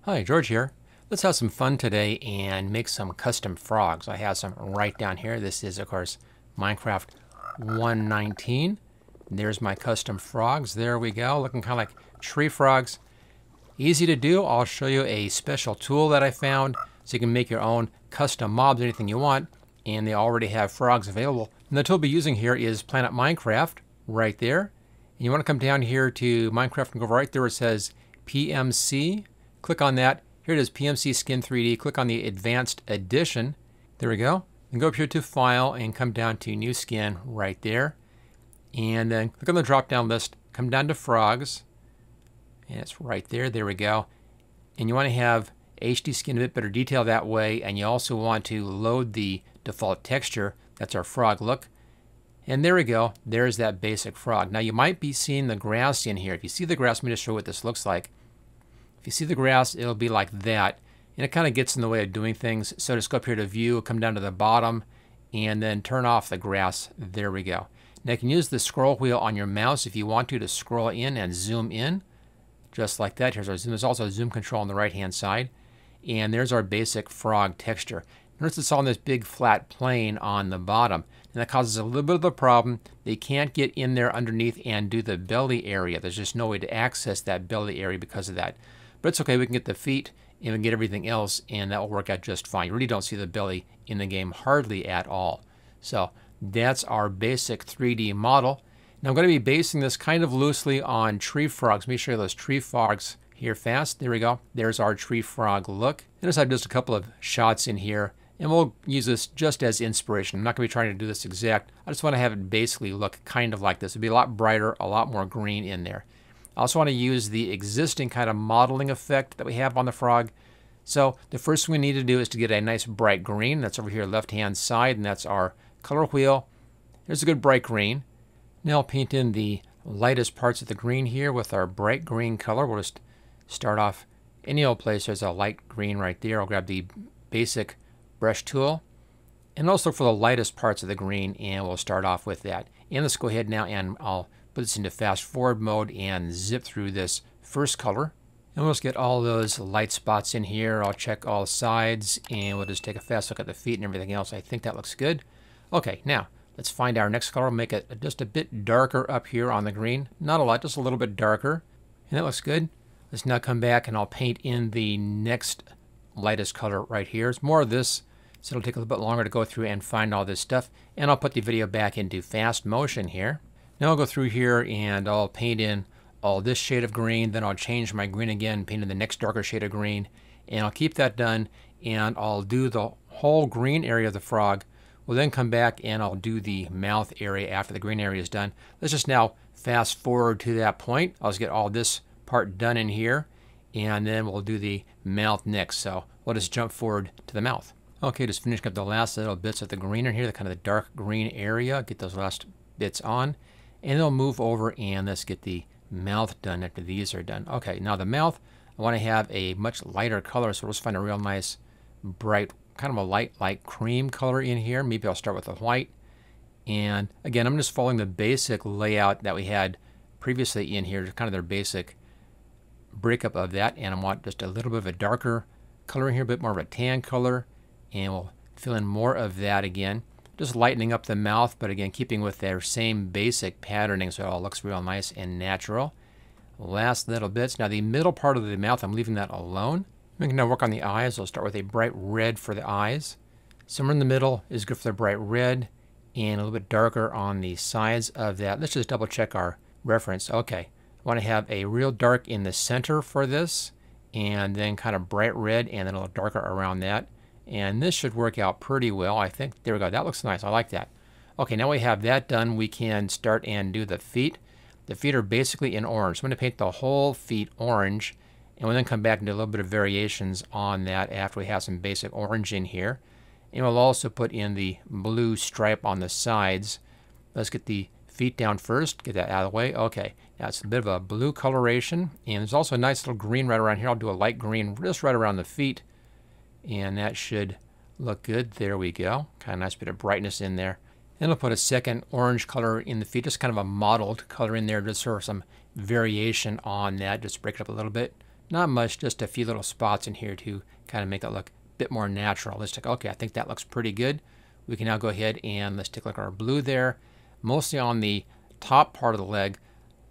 Hi, George here. Let's have some fun today and make some custom frogs. I have some right down here. This is, of course, Minecraft 119. There's my custom frogs. There we go, looking kind of like tree frogs. Easy to do. I'll show you a special tool that I found so you can make your own custom mobs, anything you want, and they already have frogs available. And the tool we'll be using here is Planet Minecraft, right there. And you want to come down here to Minecraft and go right there where it says PMC. Click on that. Here it is, PMC Skin 3D. Click on the Advanced Edition. There we go. And go up here to File and come down to New Skin right there. And then click on the drop-down list. Come down to Frogs. And it's right there. There we go. And you want to have HD skin a bit better detail that way. And you also want to load the default texture. That's our frog look. And there we go. There's that basic frog. Now you might be seeing the grass in here. If you see the grass, let me just show you what this looks like. If you see the grass, it'll be like that. And it kind of gets in the way of doing things. So just go up here to View, come down to the bottom, and then turn off the grass. There we go. Now you can use the scroll wheel on your mouse if you want to scroll in and zoom in. Just like that. Here's our zoom. There's also a zoom control on the right-hand side. And there's our basic frog texture. Notice it's on this big flat plane on the bottom. And that causes a little bit of a problem. They can't get in there underneath and do the belly area. There's just no way to access that belly area because of that. But it's okay, we can get the feet and we can get everything else, and that will work out just fine. You really don't see the belly in the game hardly at all. So that's our basic 3D model. Now I'm going to be basing this kind of loosely on tree frogs. Let me show you those tree frogs here fast. There we go. There's our tree frog look. Notice I've just a couple of shots in here, and we'll use this just as inspiration. I'm not going to be trying to do this exact. I just want to have it basically look kind of like this. It'll be a lot brighter, a lot more green in there. I also want to use the existing kind of modeling effect that we have on the frog. So the first thing we need to do is to get a nice bright green. That's over here left hand side, and that's our color wheel. There's a good bright green. Now I'll paint in the lightest parts of the green here with our bright green color. We'll just start off any old place. There's a light green right there. I'll grab the basic brush tool and also look for the lightest parts of the green, and we'll start off with that. And let's go ahead now and I'll put this into fast forward mode and zip through this first color. And we'll just get all those light spots in here. I'll check all sides and we'll just take a fast look at the feet and everything else. I think that looks good. Okay, now let's find our next color. Make it just a bit darker up here on the green. Not a lot, just a little bit darker. And that looks good. Let's now come back and I'll paint in the next lightest color right here. It's more of this, so it'll take a little bit longer to go through and find all this stuff. And I'll put the video back into fast motion here. Now I'll go through here and I'll paint in all this shade of green, then I'll change my green again, paint in the next darker shade of green, and I'll keep that done, and I'll do the whole green area of the frog. We'll then come back and I'll do the mouth area after the green area is done. Let's just now fast forward to that point. I'll just get all this part done in here, and then we'll do the mouth next. So we'll just jump forward to the mouth. Okay, just finishing up the last little bits of the green in here, the kind of the dark green area. Get those last bits on. And they'll move over and let's get the mouth done after these are done. Okay, now the mouth, I want to have a much lighter color, so we'll just find a real nice, bright, kind of a light cream color in here. Maybe I'll start with the white. And again, I'm just following the basic layout that we had previously in here, kind of their basic breakup of that. And I want just a little bit of a darker color in here, a bit more of a tan color. And we'll fill in more of that again. Just lightening up the mouth, but again, keeping with their same basic patterning so it all looks real nice and natural. Last little bits. Now the middle part of the mouth, I'm leaving that alone. We can now work on the eyes. I'll start with a bright red for the eyes. Somewhere in the middle is good for the bright red, and a little bit darker on the sides of that. Let's just double check our reference. Okay, I want to have a real dark in the center for this, and then kind of bright red, and then a little darker around that. And this should work out pretty well, I think. There we go. That looks nice. I like that. Okay, now we have that done. We can start and do the feet. The feet are basically in orange. So I'm going to paint the whole feet orange, and we'll then come back and do a little bit of variations on that after we have some basic orange in here. And we'll also put in the blue stripe on the sides. Let's get the feet down first. Get that out of the way. Okay, now it's a bit of a blue coloration, and there's also a nice little green right around here. I'll do a light green just right around the feet. And that should look good. There we go. Kind of nice bit of brightness in there. Then I'll put a second orange color in the feet, just kind of a mottled color in there, just for some variation on that. Just break it up a little bit Not much, just a few little spots in here to kind of make it look a bit more naturalistic. Okay, I think that looks pretty good. We can now go ahead and let's take a look at our blue there, mostly on the top part of the leg.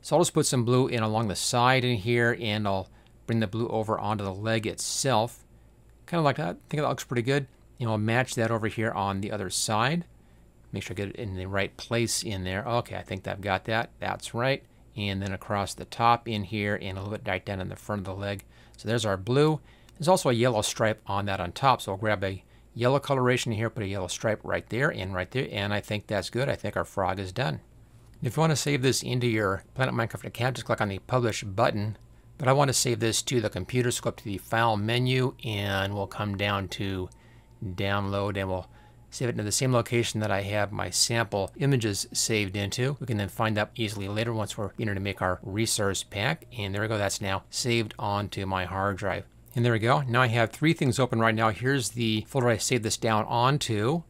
So I'll just put some blue in along the side in here, and I'll bring the blue over onto the leg itself. Kind of like that. I think that looks pretty good. And I'll match that over here on the other side. Make sure I get it in the right place in there. Okay, I think I've got that. That's right. And then across the top in here and a little bit right down in the front of the leg. So there's our blue. There's also a yellow stripe on that on top. So I'll grab a yellow coloration here, put a yellow stripe right there, and I think that's good. I think our frog is done. If you want to save this into your Planet Minecraft account, just click on the Publish button. But I want to save this to the computer, so go up to the File menu, and we'll come down to Download, and we'll save it into the same location that I have my sample images saved into. We can then find that easily later once we're beginning to make our resource pack. And there we go, that's now saved onto my hard drive. And there we go. Now I have three things open right now. Here's the folder I saved this down onto.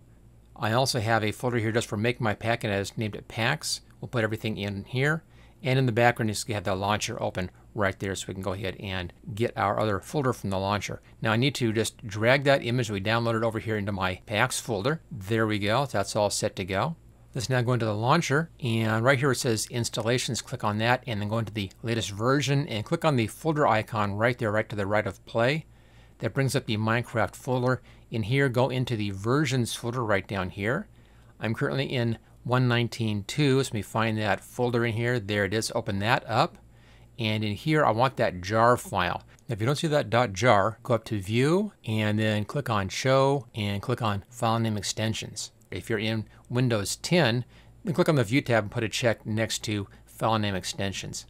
I also have a folder here just for making my pack, and I just named it Packs. We'll put everything in here. And in the background, you just have the launcher open right there, so we can go ahead and get our other folder from the launcher. Now I need to just drag that image we downloaded over here into my Packs folder. There we go. That's all set to go. Let's now go into the launcher, and right here it says Installations. Click on that, and then go into the latest version, and click on the folder icon right there, right to the right of play. That brings up the Minecraft folder. In here, go into the Versions folder right down here. I'm currently in 119.2, so let me find that folder in here. There it is. Open that up. And in here, I want that jar file. Now, if you don't see that .jar, go up to View, and then click on Show, and click on File Name Extensions. If you're in Windows 10, then click on the View tab and put a check next to File Name Extensions.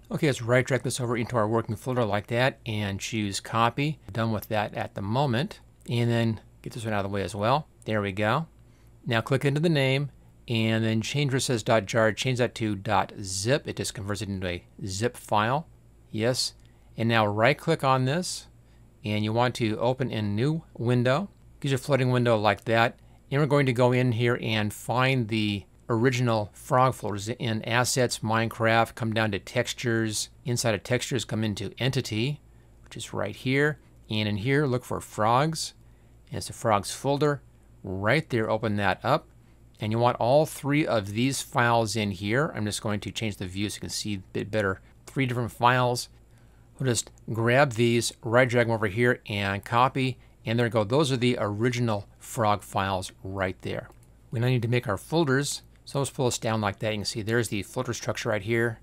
Okay, let's right drag this over into our working folder like that, and choose Copy. Done with that at the moment. And then get this one out of the way as well. There we go. Now click into the name, and then change where it says .jar, change that to .zip. It just converts it into a zip file. Yes. And now right click on this, and you want to open in New Window. Gives you a floating window like that. And we're going to go in here and find the original frog folders in Assets, Minecraft, come down to Textures. Inside of Textures, come into Entity, which is right here. And in here, look for Frogs. And it's the Frogs folder. Right there, open that up. And you want all three of these files in here. I'm just going to change the view so you can see a bit better. Three different files. We'll just grab these, right drag them over here, and copy. And there we go. Those are the original frog files right there. We now need to make our folders. So let's pull this down like that. You can see there's the folder structure right here.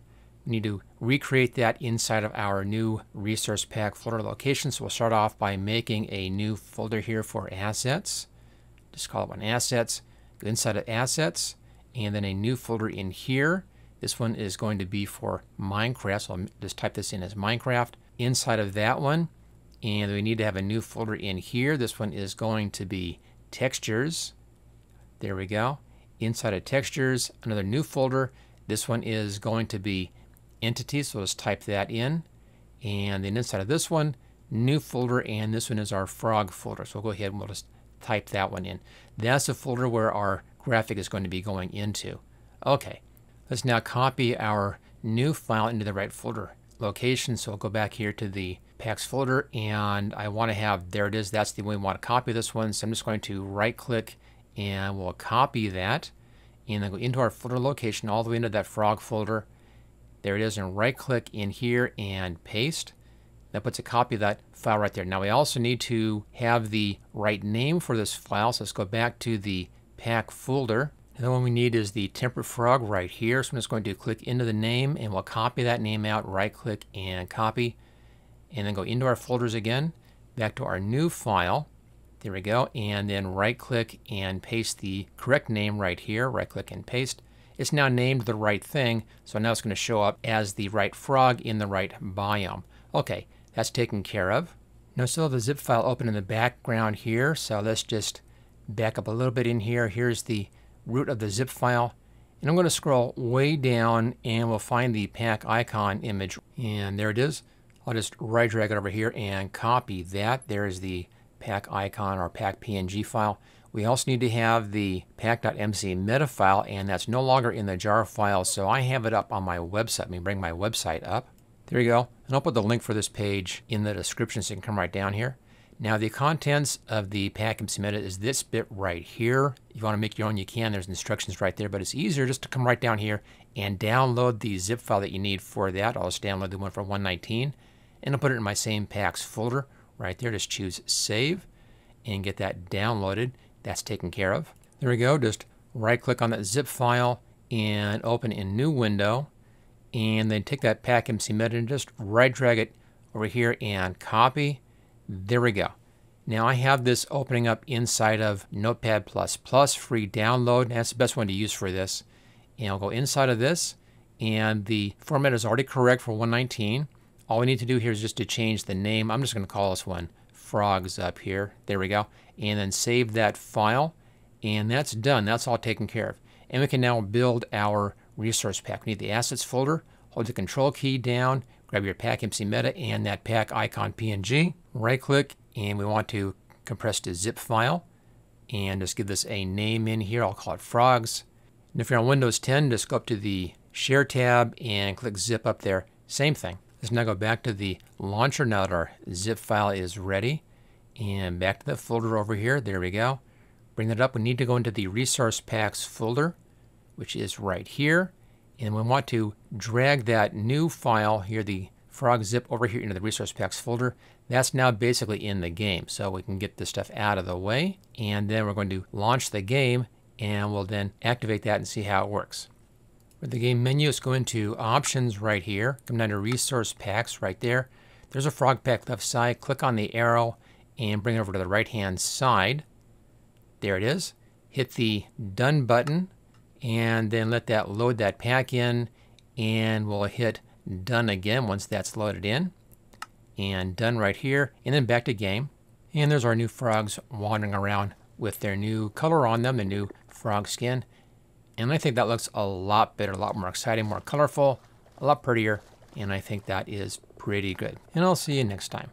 We need to recreate that inside of our new resource pack folder location. So we'll start off by making a new folder here for Assets. Just call it one Assets. Go inside of Assets, and then a new folder in here. This one is going to be for Minecraft, so I'll just type this in as Minecraft. Inside of that one, and we need to have a new folder in here. This one is going to be Textures. There we go. Inside of Textures, another new folder. This one is going to be Entities, so let's type that in. And then inside of this one, new folder, and this one is our frog folder. So we'll go ahead and we'll just type that one in. That's the folder where our graphic is going to be going into. Okay, let's now copy our new file into the right folder location. So I'll go back here to the Packs folder, and I want to have, there it is, that's the way we want to copy this one. So I'm just going to right click, and we'll copy that, and then go into our folder location all the way into that frog folder. There it is, and right click in here and paste. That puts a copy of that file right there. Now we also need to have the right name for this file, so let's go back to the pack folder. And then what we need is the temperate frog right here. So I'm just going to click into the name, and we'll copy that name out, right click and copy. And then go into our folders again, back to our new file. There we go. And then right click and paste the correct name right here, right click and paste. It's now named the right thing, so now it's going to show up as the right frog in the right biome. Okay. That's taken care of. Now still have the zip file open in the background here, so let's just back up a little bit in here. Here's the root of the zip file, and I'm going to scroll way down, and we'll find the pack icon image, and there it is. I'll just right drag it over here and copy that. There's the pack icon or pack PNG file. We also need to have the pack.mcmeta file, and that's no longer in the jar file, so I have it up on my website. Let me bring my website up. There you go. And I'll put the link for this page in the description so you can come right down here. Now the contents of the pack.mcmeta is this bit right here. If you want to make your own, you can. There's instructions right there, but it's easier just to come right down here and download the zip file that you need for that. I'll just download the one for 119, and I'll put it in my same packs folder right there. Just choose Save and get that downloaded. That's taken care of. There we go. Just right-click on that zip file and open in New Window, and then take that pack.mcmeta and just right-drag it over here and copy. There we go. Now I have this opening up inside of Notepad++, free download. That's the best one to use for this. And I'll go inside of this, and the format is already correct for 119. All we need to do here is just to change the name. I'm just going to call this one Frogs up here. There we go. And then save that file, and that's done. That's all taken care of. And we can now build our resource pack. We need the assets folder. Hold the control key down, grab your pack.mcmeta and that pack icon PNG. Right click, and we want to compress to zip file, and just give this a name in here. I'll call it Frogs. And if you're on Windows 10, just go up to the Share tab and click Zip up there. Same thing. Let's now go back to the launcher now that our zip file is ready, and back to the folder over here. There we go. Bring that up. We need to go into the Resource Packs folder, which is right here, and we want to drag that new file here, the Frog zip, over here into the Resource Packs folder. That's now basically in the game, so we can get this stuff out of the way, and then we're going to launch the game, and we'll then activate that and see how it works. For the game menu, let's go into Options right here. Come down to Resource Packs right there. There's a frog pack left side. Click on the arrow and bring it over to the right-hand side. There it is. Hit the Done button, and then let that load that pack in, and we'll hit Done again once that's loaded in, and Done right here, and then back to game. And there's our new frogs wandering around with their new color on them, the new frog skin. And I think that looks a lot better, a lot more exciting, more colorful, a lot prettier, and I think that is pretty good. And I'll see you next time.